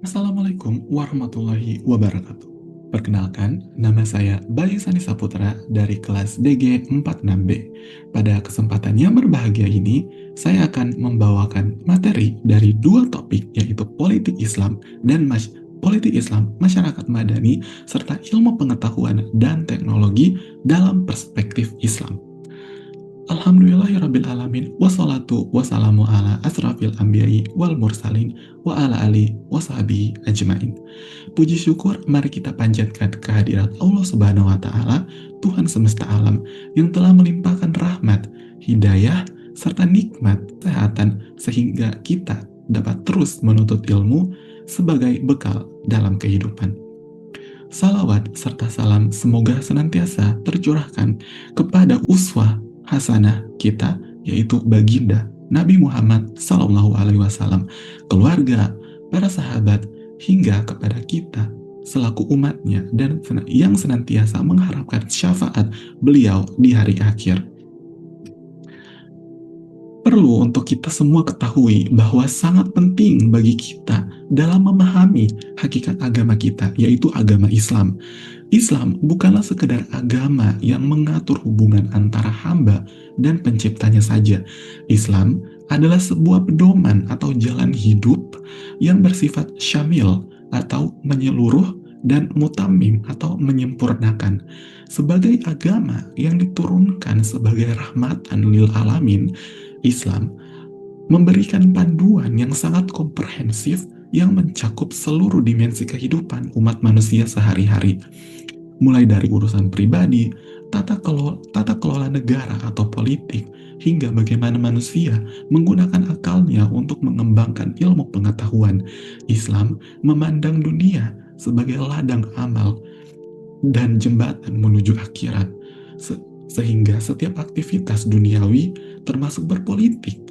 Assalamualaikum warahmatullahi wabarakatuh. Perkenalkan, nama saya Bayu Sani Saputra dari kelas DG 46B. Pada kesempatan yang berbahagia ini, saya akan membawakan materi dari dua topik, yaitu politik Islam, masyarakat madani, serta ilmu pengetahuan dan teknologi dalam perspektif Islam. Alhamdulillahirrabbilalamin. Wassalatu wassalamu ala asrafil anbiya'i wal mursalin wa ala ali wa sahbihi ajmain. Puji syukur mari kita panjatkan kehadirat Allah Subhanahu wa taala, Tuhan semesta alam yang telah melimpahkan rahmat, hidayah serta nikmat kesehatan sehingga kita dapat terus menuntut ilmu sebagai bekal dalam kehidupan. Salawat serta salam semoga senantiasa tercurahkan kepada uswah hasanah kita, yaitu baginda Nabi Muhammad SAW, keluarga, para sahabat, hingga kepada kita selaku umatnya dan yang senantiasa mengharapkan syafaat beliau di hari akhir. Perlu untuk kita semua ketahui bahwa sangat penting bagi kita dalam memahami hakikat agama kita, yaitu agama Islam. Islam bukanlah sekedar agama yang mengatur hubungan antara hamba dan penciptanya saja. Islam adalah sebuah pedoman atau jalan hidup yang bersifat syamil atau menyeluruh dan mutamim atau menyempurnakan. Sebagai agama yang diturunkan sebagai rahmatan lil alamin, Islam memberikan panduan yang sangat komprehensif yang mencakup seluruh dimensi kehidupan umat manusia sehari-hari, mulai dari urusan pribadi, tata kelola negara atau politik, hingga bagaimana manusia menggunakan akalnya untuk mengembangkan ilmu pengetahuan. Islam memandang dunia sebagai ladang amal dan jembatan menuju akhirat, sehingga setiap aktivitas duniawi termasuk berpolitik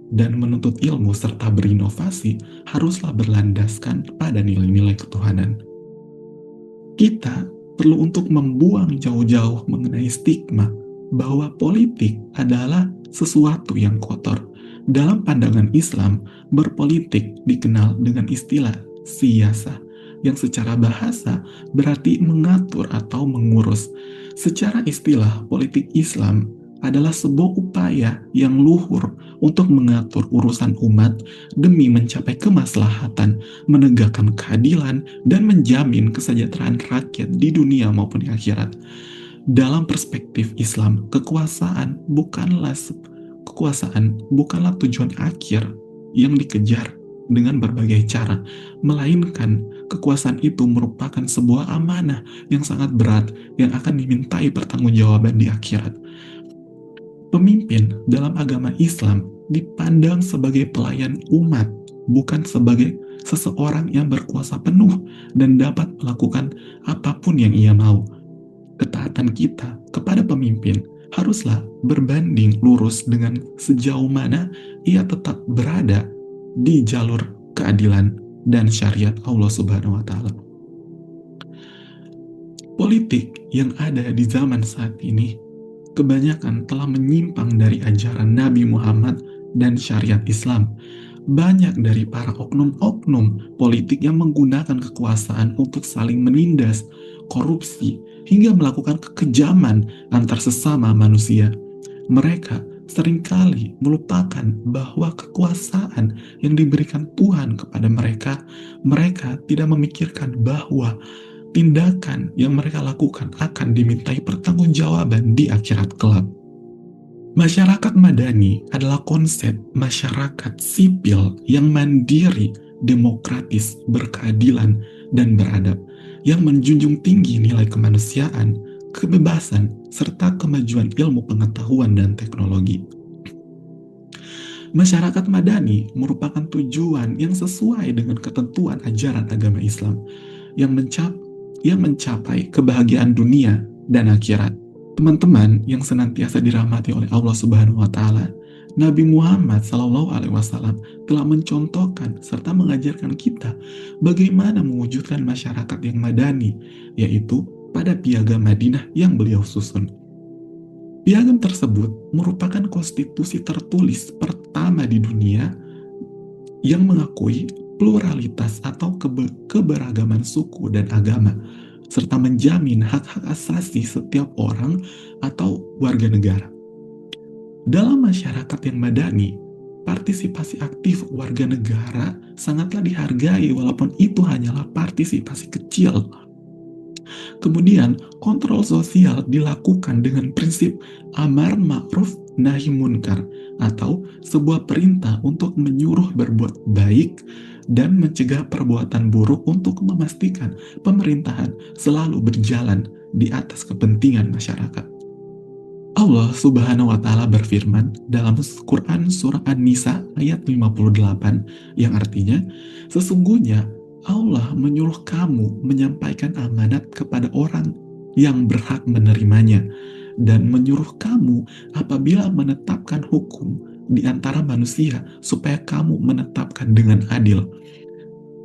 dan menuntut ilmu serta berinovasi haruslah berlandaskan pada nilai-nilai ketuhanan. Kita perlu untuk membuang jauh-jauh mengenai stigma bahwa politik adalah sesuatu yang kotor. Dalam pandangan Islam, berpolitik dikenal dengan istilah siyasah, yang secara bahasa berarti mengatur atau mengurus. Secara istilah, politik Islam adalah sebuah upaya yang luhur untuk mengatur urusan umat demi mencapai kemaslahatan, menegakkan keadilan, dan menjamin kesejahteraan rakyat di dunia maupun di akhirat. Dalam perspektif Islam, kekuasaan bukanlah tujuan akhir yang dikejar dengan berbagai cara, melainkan kekuasaan itu merupakan sebuah amanah yang sangat berat yang akan dimintai pertanggungjawaban di akhirat. Pemimpin dalam agama Islam dipandang sebagai pelayan umat, bukan sebagai seseorang yang berkuasa penuh dan dapat melakukan apapun yang ia mau. Ketaatan kita kepada pemimpin haruslah berbanding lurus dengan sejauh mana ia tetap berada di jalur keadilan dan syariat Allah Subhanahu wa taala. Politik yang ada di zaman saat ini kebanyakan telah menyimpang dari ajaran Nabi Muhammad dan syariat Islam. Banyak dari para oknum-oknum politik yang menggunakan kekuasaan untuk saling menindas, korupsi, hingga melakukan kekejaman antar sesama manusia. Mereka seringkali melupakan bahwa kekuasaan yang diberikan Tuhan kepada mereka tidak memikirkan bahwa tindakan yang mereka lakukan akan dimintai pertanggungjawaban di akhirat kelak. Masyarakat madani adalah konsep masyarakat sipil yang mandiri, demokratis, berkeadilan, dan beradab, yang menjunjung tinggi nilai kemanusiaan, kebebasan, serta kemajuan ilmu pengetahuan dan teknologi. Masyarakat madani merupakan tujuan yang sesuai dengan ketentuan ajaran agama Islam yang mencapai kebahagiaan dunia dan akhirat. Teman-teman yang senantiasa dirahmati oleh Allah Subhanahu wa taala, Nabi Muhammad SAW telah mencontohkan serta mengajarkan kita bagaimana mewujudkan masyarakat yang madani, yaitu pada Piagam Madinah yang beliau susun. Piagam tersebut merupakan konstitusi tertulis pertama di dunia yang mengakui pluralitas atau keberagaman suku dan agama, serta menjamin hak-hak asasi setiap orang atau warga negara. Dalam masyarakat yang madani, partisipasi aktif warga negara sangatlah dihargai walaupun itu hanyalah partisipasi kecil. Kemudian, kontrol sosial dilakukan dengan prinsip amar ma'ruf nahi munkar atau sebuah perintah untuk menyuruh berbuat baik dan mencegah perbuatan buruk untuk memastikan pemerintahan selalu berjalan di atas kepentingan masyarakat. Allah Subhanahu wa Ta'ala berfirman dalam Quran Surah An-Nisa ayat 58 yang artinya, sesungguhnya Allah menyuruh kamu menyampaikan amanat kepada orang yang berhak menerimanya dan menyuruh kamu apabila menetapkan hukum di antara manusia supaya kamu menetapkan dengan adil.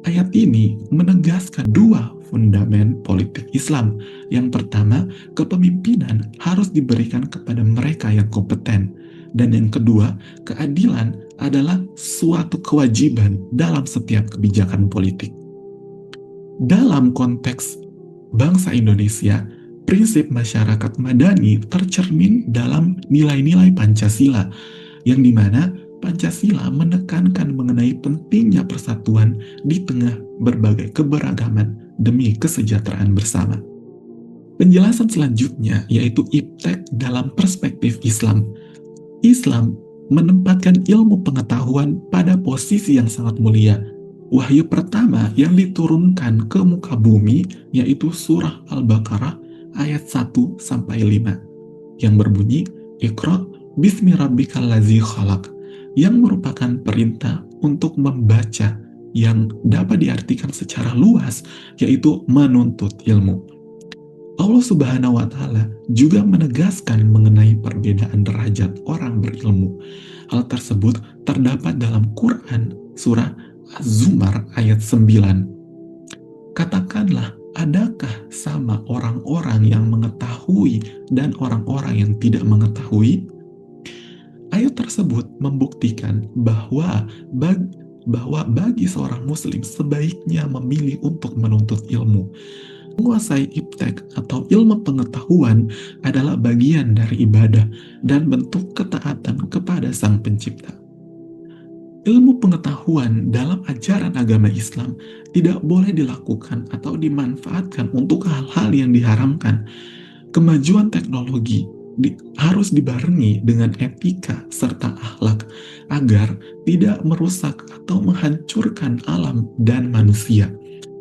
Ayat ini menegaskan dua fundamen politik Islam. Yang pertama, kepemimpinan harus diberikan kepada mereka yang kompeten. Dan yang kedua, keadilan adalah suatu kewajiban dalam setiap kebijakan politik. Dalam konteks bangsa Indonesia, prinsip masyarakat madani tercermin dalam nilai-nilai Pancasila, yang dimana Pancasila menekankan mengenai pentingnya persatuan di tengah berbagai keberagaman demi kesejahteraan bersama. Penjelasan selanjutnya yaitu iptek dalam perspektif Islam. Islam menempatkan ilmu pengetahuan pada posisi yang sangat mulia. Wahyu pertama yang diturunkan ke muka bumi yaitu surah Al-Baqarah ayat 1-5 yang berbunyi, Iqra bismi rabbikal ladzi khalaq, yang merupakan perintah untuk membaca yang dapat diartikan secara luas, yaitu menuntut ilmu. Allah Subhanahu wa Ta'ala juga menegaskan mengenai perbedaan derajat orang berilmu. Hal tersebut terdapat dalam Quran surah Az-Zumar ayat 9. Katakanlah, adakah sama orang-orang yang mengetahui dan orang-orang yang tidak mengetahui? Ayat tersebut membuktikan bahwa bagi seorang muslim sebaiknya memilih untuk menuntut ilmu. Menguasai iptek atau ilmu pengetahuan adalah bagian dari ibadah dan bentuk ketaatan kepada Sang Pencipta. Ilmu pengetahuan dalam ajaran agama Islam tidak boleh dilakukan atau dimanfaatkan untuk hal-hal yang diharamkan. Kemajuan teknologi harus dibarengi dengan etika serta akhlak agar tidak merusak atau menghancurkan alam dan manusia,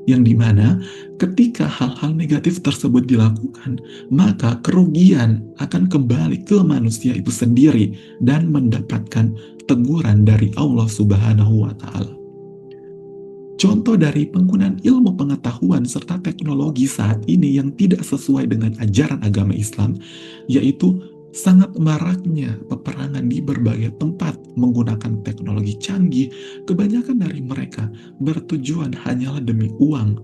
yang dimana ketika hal-hal negatif tersebut dilakukan, maka kerugian akan kembali ke manusia itu sendiri dan mendapatkan teguran dari Allah Subhanahu wa Ta'ala. Contoh dari penggunaan ilmu pengetahuan serta teknologi saat ini yang tidak sesuai dengan ajaran agama Islam, yaitu sangat maraknya peperangan di berbagai tempat menggunakan teknologi canggih. Kebanyakan dari mereka bertujuan hanyalah demi uang,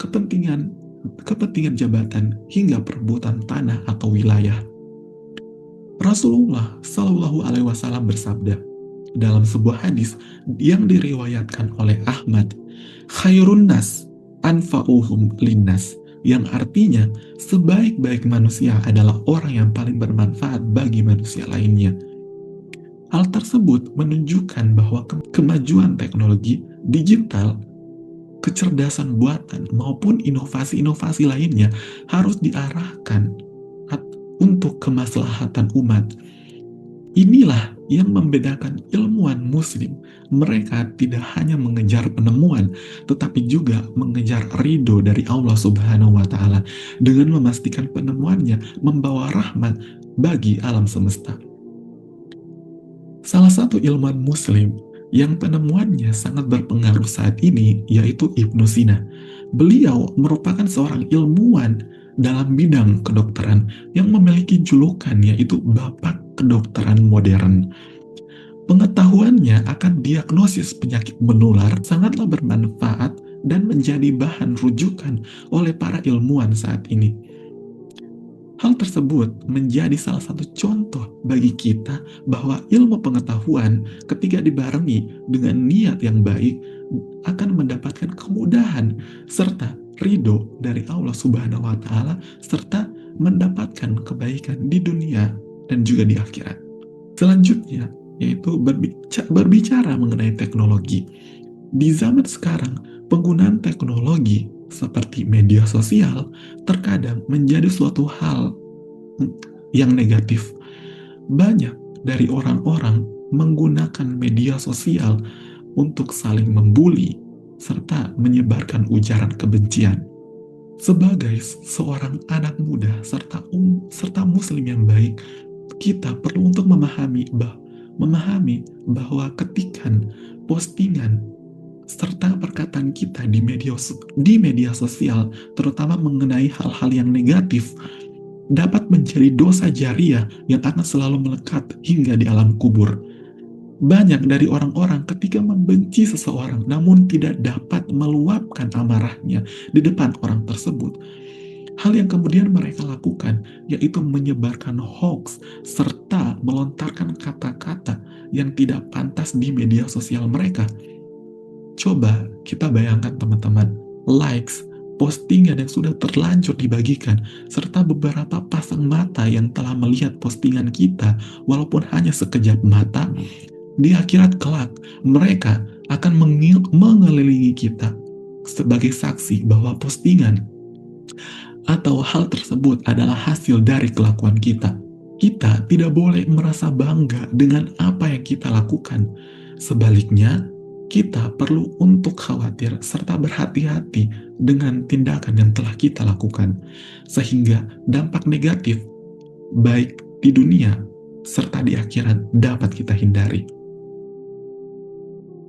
kepentingan jabatan, hingga perebutan tanah atau wilayah. Rasulullah Shallallahu Alaihi Wasallam bersabda dalam sebuah hadis yang diriwayatkan oleh Ahmad, khairun nas anfa'uhum linnas, yang artinya sebaik-baik manusia adalah orang yang paling bermanfaat bagi manusia lainnya. Hal tersebut menunjukkan bahwa kemajuan teknologi digital, kecerdasan buatan maupun inovasi-inovasi lainnya harus diarahkan untuk kemaslahatan umat. Inilah yang membedakan ilmuwan muslim. Mereka tidak hanya mengejar penemuan, tetapi juga mengejar ridho dari Allah Subhanahu wa Ta'ala dengan memastikan penemuannya membawa rahmat bagi alam semesta. Salah satu ilmuwan muslim yang penemuannya sangat berpengaruh saat ini yaitu Ibnu Sina. Beliau merupakan seorang ilmuwan dalam bidang kedokteran yang memiliki julukan yaitu Bapak Kedokteran Modern. Pengetahuannya akan diagnosis penyakit menular sangatlah bermanfaat dan menjadi bahan rujukan oleh para ilmuwan saat ini. Hal tersebut menjadi salah satu contoh bagi kita bahwa ilmu pengetahuan ketika dibarengi dengan niat yang baik akan mendapatkan kemudahan serta ridho dari Allah Subhanahu wa Ta'ala, serta mendapatkan kebaikan di dunia dan juga di akhirat. Selanjutnya, yaitu berbicara mengenai teknologi. Di zaman sekarang, penggunaan teknologi seperti media sosial terkadang menjadi suatu hal yang negatif. Banyak dari orang-orang menggunakan media sosial untuk saling membuli serta menyebarkan ujaran kebencian. Sebagai seorang anak muda serta muslim yang baik, kita perlu untuk memahami bahwa ketikan postingan serta perkataan kita di media sosial, terutama mengenai hal-hal yang negatif, dapat menjadi dosa jariah yang akan selalu melekat hingga di alam kubur. Banyak dari orang-orang ketika membenci seseorang namun tidak dapat meluapkan amarahnya di depan orang tersebut, hal yang kemudian mereka lakukan yaitu menyebarkan hoax serta melontarkan kata-kata yang tidak pantas di media sosial mereka. Coba kita bayangkan teman-teman, likes, postingan yang sudah terlanjur dibagikan, serta beberapa pasang mata yang telah melihat postingan kita walaupun hanya sekejap mata, di akhirat kelak mereka akan mengelilingi kita sebagai saksi bahwa postingan atau hal tersebut adalah hasil dari kelakuan kita. Kita tidak boleh merasa bangga dengan apa yang kita lakukan. Sebaliknya, kita perlu untuk khawatir serta berhati-hati dengan tindakan yang telah kita lakukan, sehingga dampak negatif baik di dunia serta di akhirat dapat kita hindari.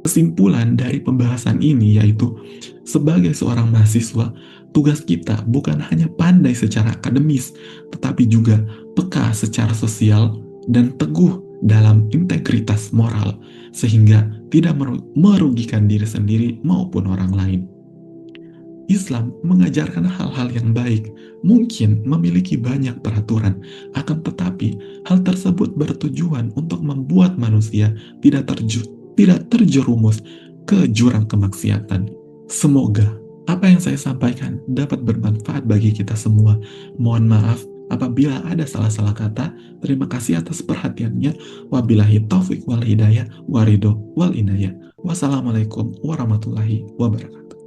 Kesimpulan dari pembahasan ini yaitu, sebagai seorang mahasiswa, tugas kita bukan hanya pandai secara akademis, tetapi juga peka secara sosial dan teguh dalam integritas moral, sehingga tidak merugikan diri sendiri maupun orang lain. Islam mengajarkan hal-hal yang baik, mungkin memiliki banyak peraturan, akan tetapi hal tersebut bertujuan untuk membuat manusia tidak terjerumus ke jurang kemaksiatan. Semoga apa yang saya sampaikan dapat bermanfaat bagi kita semua. Mohon maaf apabila ada salah-salah kata. Terima kasih atas perhatiannya. Wabillahi taufik wal hidayah waridho wal inayah. Wassalamualaikum warahmatullahi wabarakatuh.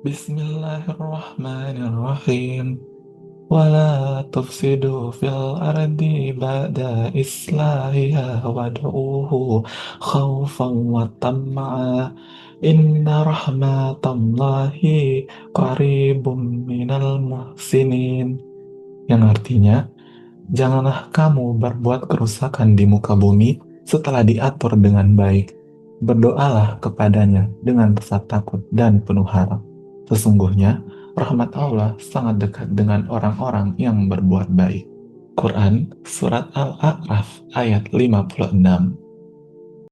Bismillahirrahmanirrahim. Wala tufsidu fil ardi ba'da islahiha wad'uhu khawfan wa tam'a. Inna rahmatallahi qaribum minal muhsinin. Yang artinya, janganlah kamu berbuat kerusakan di muka bumi setelah diatur dengan baik. Berdoalah kepadanya dengan rasa takut dan penuh harap. Sesungguhnya, rahmat Allah sangat dekat dengan orang-orang yang berbuat baik. Quran Surat Al-A'raf ayat 56.